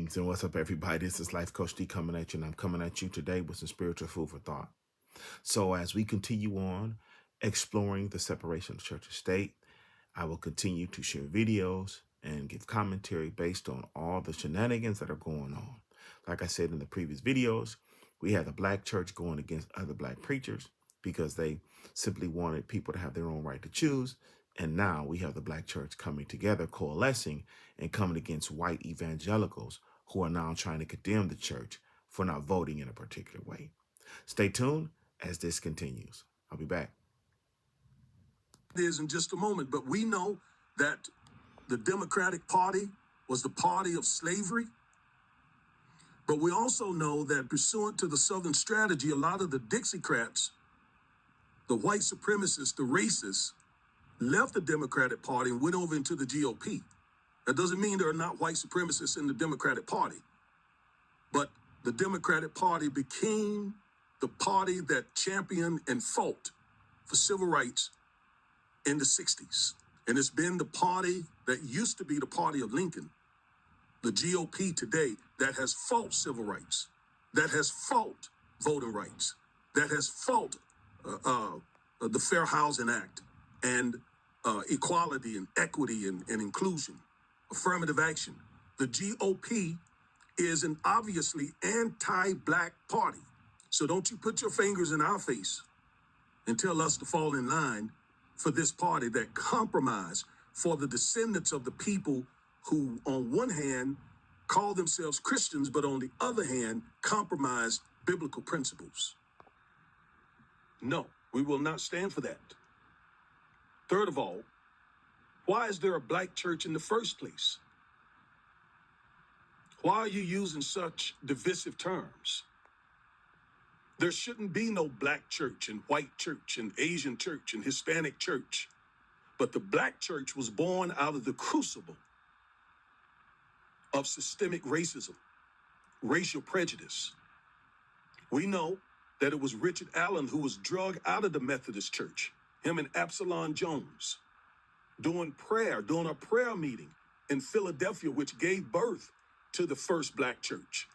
Greetings and what's up, everybody? This is Life Coach D coming at you, and I'm coming at you today with some spiritual food for thought. So as we continue on exploring the separation of church and state, I will continue to share videos and give commentary based on all the shenanigans that are going on. Like I said in the previous videos, we had the black church going against other black preachers because they simply wanted people to have their own right to choose. And now we have the black church coming together, coalescing and coming against white evangelicals who are now trying to condemn the church for not voting in a particular way. Stay tuned as this continues. I'll be back. Is in just a moment, but we know that the Democratic Party was the party of slavery. But we also know that pursuant to the Southern strategy, a lot of the Dixiecrats, the white supremacists, the racists, left the Democratic Party and went over into the GOP. That doesn't mean there are not white supremacists in the Democratic Party. But the Democratic Party became the party that championed and fought for civil rights in the 60s. And it's been the party that used to be the party of Lincoln, the GOP today, that has fought civil rights, that has fought voting rights, that has fought the Fair Housing Act and equality and equity and inclusion, affirmative action. The GOP is an obviously anti-black party. So don't you put your fingers in our face and tell us to fall in line for this party that compromise for the descendants of the people who, on one hand, call themselves Christians, but on the other hand, compromise biblical principles. No, we will not stand for that. Third of all, why is there a black church in the first place? Why are you using such divisive terms? There shouldn't be no black church and white church and Asian church and Hispanic church. But the black church was born out of the crucible of systemic racism, racial prejudice. We know that it was Richard Allen who was drugged out of the Methodist Church, him and Absalom Jones, doing a prayer meeting in Philadelphia, which gave birth to the first black church.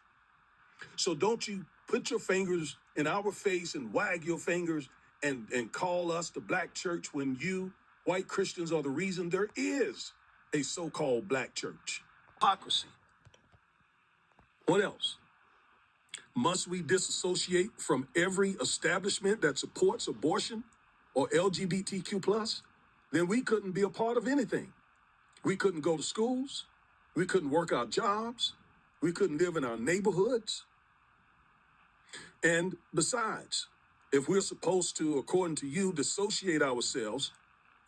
So don't you put your fingers in our face and wag your fingers and call us the black church when you, white Christians, are the reason there is a so-called black church. Hypocrisy. What else? Must we disassociate from every establishment that supports abortion or LGBTQ+? Then we couldn't be a part of anything. We couldn't go to schools. We couldn't work our jobs. We couldn't live in our neighborhoods. And besides, if we're supposed to, according to you, dissociate ourselves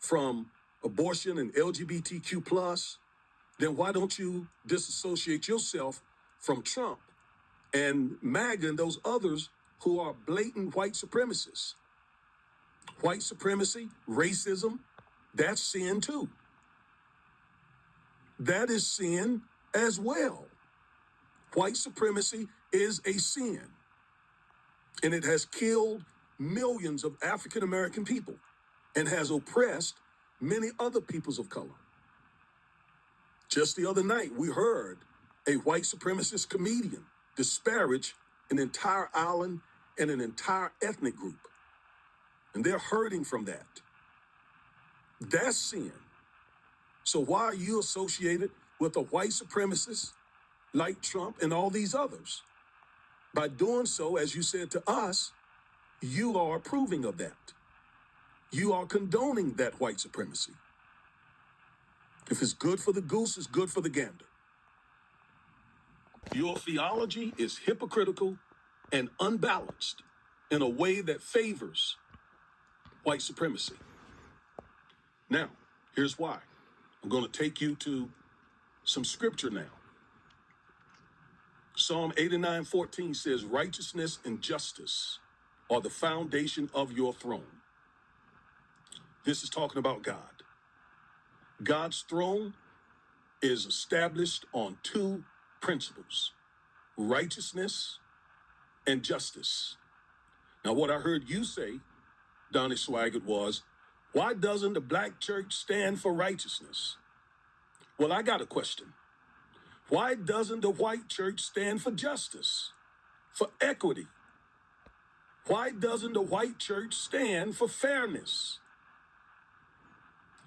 from abortion and LGBTQ+, then why don't you disassociate yourself from Trump and MAGA and those others who are blatant white supremacists? White supremacy, racism, that's sin too. That is sin as well. White supremacy is a sin, and it has killed millions of African American people and has oppressed many other peoples of color. Just the other night, we heard a white supremacist comedian disparage an entire island and an entire ethnic group. And they're hurting from that. That's sin. So why are you associated with a white supremacist like Trump and all these others? By doing so, as you said to us, you are approving of that. You are condoning that white supremacy. If it's good for the goose, it's good for the gander. Your theology is hypocritical and unbalanced in a way that favors white supremacy. Now, here's why. I'm going to take you to some scripture now. Psalm 89:14 says, righteousness and justice are the foundation of your throne. This is talking about God. God's throne is established on two principles: righteousness and justice. Now, what I heard you say, Donald Swaggart, was, why doesn't the black church stand for righteousness? Well, I got a question. Why doesn't the white church stand for justice, for equity? Why doesn't the white church stand for fairness?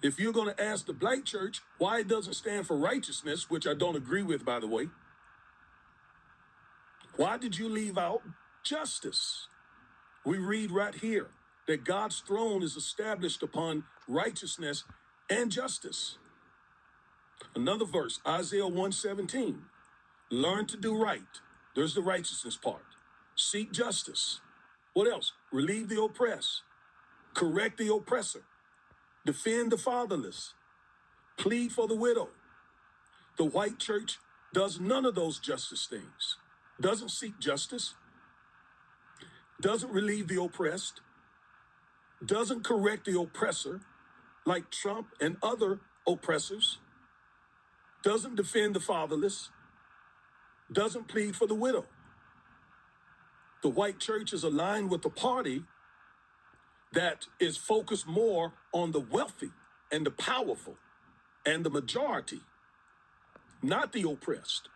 If you're going to ask the black church why it doesn't stand for righteousness, which I don't agree with, by the way, why did you leave out justice? We read right here that God's throne is established upon righteousness and justice. Another verse, Isaiah 1:17. Learn to do right. There's the righteousness part. Seek justice. What else? Relieve the oppressed. Correct the oppressor. Defend the fatherless. Plead for the widow. The white church does none of those justice things. Doesn't seek justice. Doesn't relieve the oppressed. Doesn't correct the oppressor like Trump and other oppressors. Doesn't defend the fatherless. Doesn't plead for the widow. The white church is aligned with the party that is focused more on the wealthy and the powerful and the majority, not the oppressed,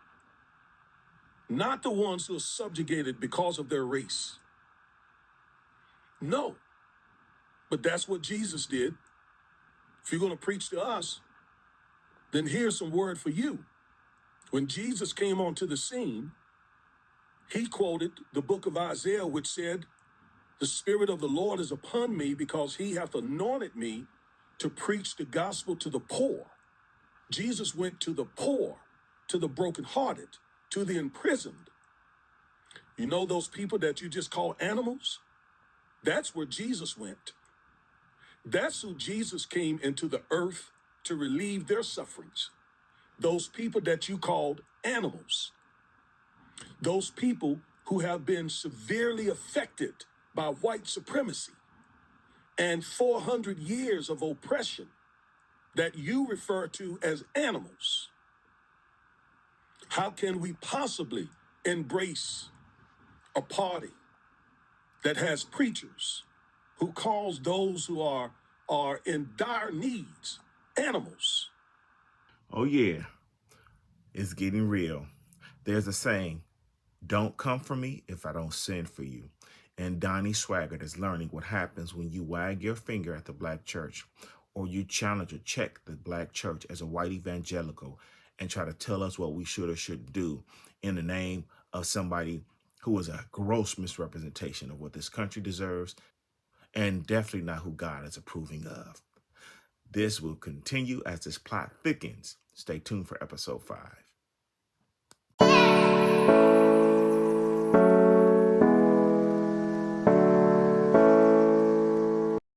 not the ones who are subjugated because of their race. No, but that's what Jesus did. If you're going to preach to us, then here's some word for you. When Jesus came onto the scene, he quoted the book of Isaiah, which said, "The Spirit of the Lord is upon me because he hath anointed me to preach the gospel to the poor." Jesus went to the poor, to the brokenhearted, to the imprisoned. You know those people that you just call animals? That's where Jesus went. That's who Jesus came into the earth to relieve their sufferings. Those people that you called animals. Those people who have been severely affected by white supremacy and 400 years of oppression that you refer to as animals. How can we possibly embrace a party that has preachers who calls those who are in dire needs animals? Oh, yeah, it's getting real. There's a saying, don't come for me if I don't send for you. And Donald Swaggart is learning what happens when you wag your finger at the black church or you challenge or check the black church as a white evangelical and try to tell us what we should or shouldn't do in the name of somebody who is a gross misrepresentation of what this country deserves and definitely not who God is approving of. This will continue as this plot thickens. Stay tuned for episode 5.